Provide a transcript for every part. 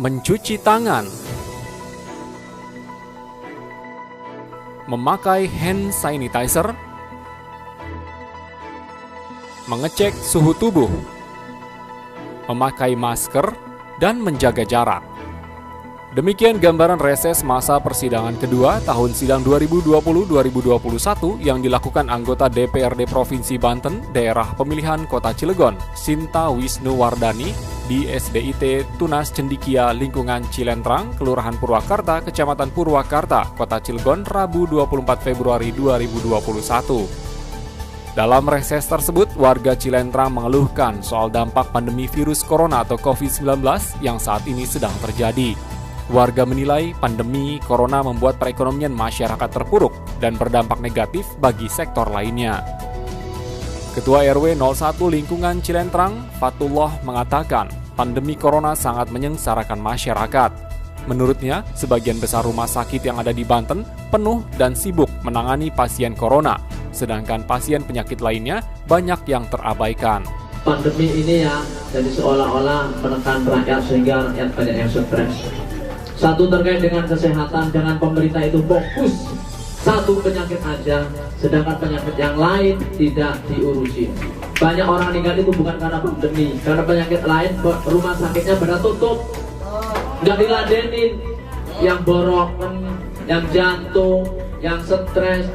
mencuci tangan, memakai hand sanitizer, mengecek suhu tubuh, memakai masker, dan menjaga jarak. Demikian gambaran reses masa persidangan kedua tahun sidang 2020-2021 yang dilakukan anggota DPRD Provinsi Banten, daerah pemilihan Kota Cilegon, Sinta Wisnuwardani, di SDIT Tunas Cendikia Lingkungan Cilentrang, Kelurahan Purwakarta, Kecamatan Purwakarta, Kota Cilegon, Rabu 24 Februari 2021. Dalam reses tersebut, warga Cilentrang mengeluhkan soal dampak pandemi virus corona atau COVID-19 yang saat ini sedang terjadi. Warga menilai pandemi corona membuat perekonomian masyarakat terpuruk dan berdampak negatif bagi sektor lainnya. Ketua RW 01 Lingkungan Cilentrang, Fatullah, mengatakan pandemi corona sangat menyengsarakan masyarakat. Menurutnya, sebagian besar rumah sakit yang ada di Banten penuh dan sibuk menangani pasien corona, sedangkan pasien penyakit lainnya banyak yang terabaikan. Pandemi ini ya jadi seolah-olah menekan rakyat sehingga rakyat banyak yang stres. Satu terkait dengan kesehatan, dengan pemerintah itu fokus satu penyakit aja, sedangkan penyakit yang lain tidak diurusi. Banyak orang meninggal itu bukan karena pandemi, karena penyakit lain rumah sakitnya pada tutup, nggak diladenin, yang borokan, yang jantung, yang stres.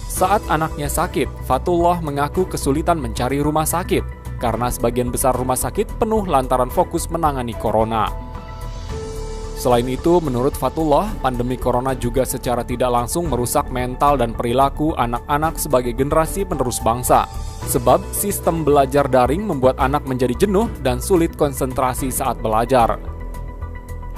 Saat anaknya sakit, Fatullah mengaku kesulitan mencari rumah sakit karena sebagian besar rumah sakit penuh lantaran fokus menangani corona. Selain itu, menurut Fatullah, pandemi corona juga secara tidak langsung merusak mental dan perilaku anak-anak sebagai generasi penerus bangsa. Sebab sistem belajar daring membuat anak menjadi jenuh dan sulit konsentrasi saat belajar.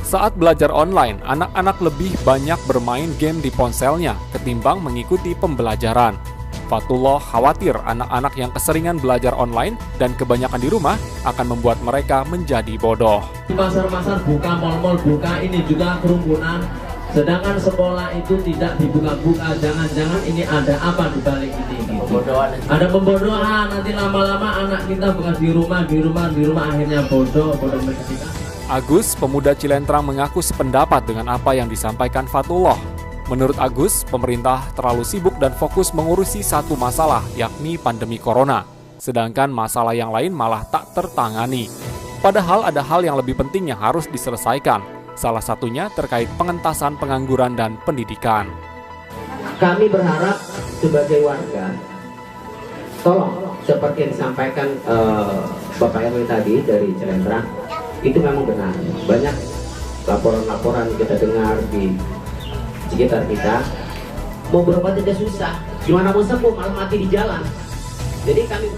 Saat belajar online, anak-anak lebih banyak bermain game di ponselnya ketimbang mengikuti pembelajaran. Fatullah khawatir anak-anak yang keseringan belajar online dan kebanyakan di rumah akan membuat mereka menjadi bodoh. Pasar-pasar buka, mal-mal buka, ini juga kerumunan. Sedangkan sekolah itu tidak dibuka-buka. Jangan-jangan ini ada apa di balik ini? Pembodohan. Ada pembodohan. Nanti lama-lama anak kita bukan di rumah akhirnya bodoh mereka. Agus, pemuda Cilentrang, mengaku sependapat dengan apa yang disampaikan Fatullah. Menurut Agus, pemerintah terlalu sibuk dan fokus mengurusi satu masalah, yakni pandemi corona. Sedangkan masalah yang lain malah tak tertangani. Padahal ada hal yang lebih penting yang harus diselesaikan. Salah satunya terkait pengentasan pengangguran dan pendidikan. Kami berharap sebagai warga, tolong seperti yang disampaikan Bapak RW tadi dari Cilentrang, itu memang benar. Banyak laporan-laporan kita dengar di sekitar kita, mau berobat tidak susah, gimana mau sembuh malah mati di jalan. Jadi kami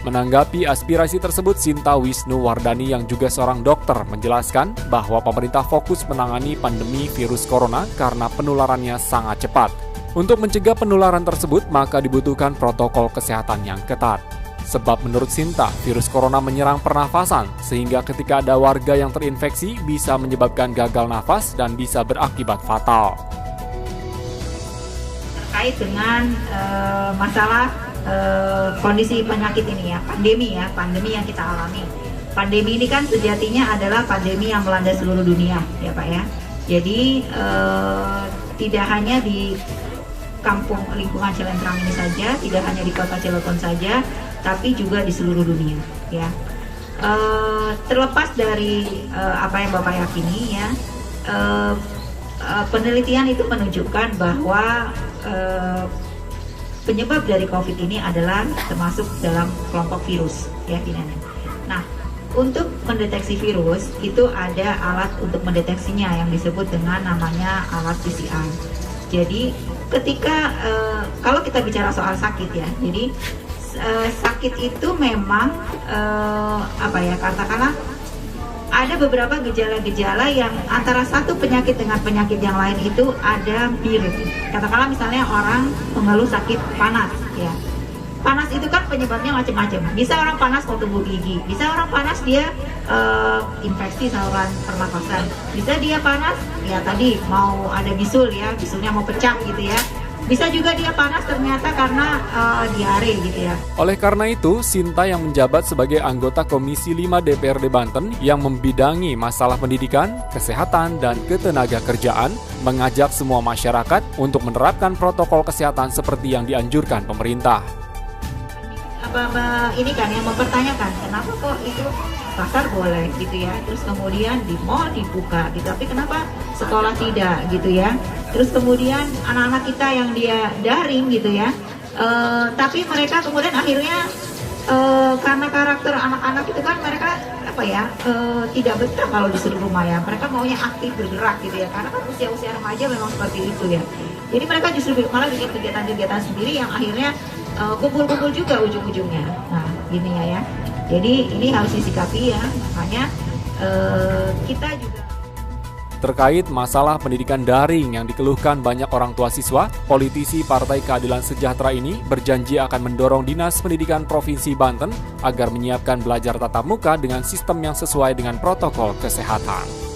menanggapi aspirasi tersebut, Sinta Wisnuwardani yang juga seorang dokter menjelaskan bahwa pemerintah fokus menangani pandemi virus corona karena penularannya sangat cepat. Untuk mencegah penularan tersebut, maka dibutuhkan protokol kesehatan yang ketat. Sebab menurut Sinta, virus corona menyerang pernafasan, sehingga ketika ada warga yang terinfeksi bisa menyebabkan gagal nafas dan bisa berakibat fatal. Terkait dengan masalah kondisi penyakit ini ya, pandemi yang kita alami. Pandemi ini kan sejatinya adalah pandemi yang melanda seluruh dunia, ya Pak ya. Jadi tidak hanya di kampung lingkungan Cilentrang ini saja, tidak hanya di Kota Cilegon saja, tapi juga di seluruh dunia ya. Terlepas dari apa yang Bapak yakini ya, penelitian itu menunjukkan bahwa penyebab dari COVID ini adalah termasuk dalam kelompok virus keyakinannya. Nah, untuk mendeteksi virus itu ada alat untuk mendeteksinya yang disebut dengan namanya alat PCR. Jadi ketika kalau kita bicara soal sakit ya, jadi sakit itu memang katakanlah ada beberapa gejala-gejala yang antara satu penyakit dengan penyakit yang lain itu ada mirip. Katakanlah misalnya orang mengeluh sakit panas ya. Panas itu kan penyebabnya macam-macam. Bisa orang panas mau tumbuh gigi, bisa orang panas dia infeksi saluran pernafasan, bisa dia panas ya tadi mau ada bisul ya, bisulnya mau pecah gitu ya. Bisa juga dia panas ternyata karena diare gitu ya. Oleh karena itu, Sinta yang menjabat sebagai anggota Komisi 5 DPRD Banten yang membidangi masalah pendidikan, kesehatan, dan ketenagakerjaan mengajak semua masyarakat untuk menerapkan protokol kesehatan seperti yang dianjurkan pemerintah. Ini kan yang mempertanyakan kenapa kok itu pasar boleh gitu ya, terus kemudian di mall dibuka gitu, tapi kenapa sekolah tidak gitu ya. Terus kemudian anak-anak kita yang dia daring gitu ya, tapi mereka kemudian akhirnya karena karakter anak-anak itu kan mereka tidak betah kalau disuruh rumah ya, mereka maunya aktif bergerak gitu ya, karena kan usia-usia remaja memang seperti itu ya. Jadi mereka justru malah bikin kegiatan-kegiatan sendiri yang akhirnya kumpul-kumpul juga ujung-ujungnya. Nah gini ya. Jadi ini harus disikapi ya, makanya kita juga. Terkait masalah pendidikan daring yang dikeluhkan banyak orang tua siswa, politisi Partai Keadilan Sejahtera ini berjanji akan mendorong Dinas Pendidikan Provinsi Banten agar menyiapkan belajar tatap muka dengan sistem yang sesuai dengan protokol kesehatan.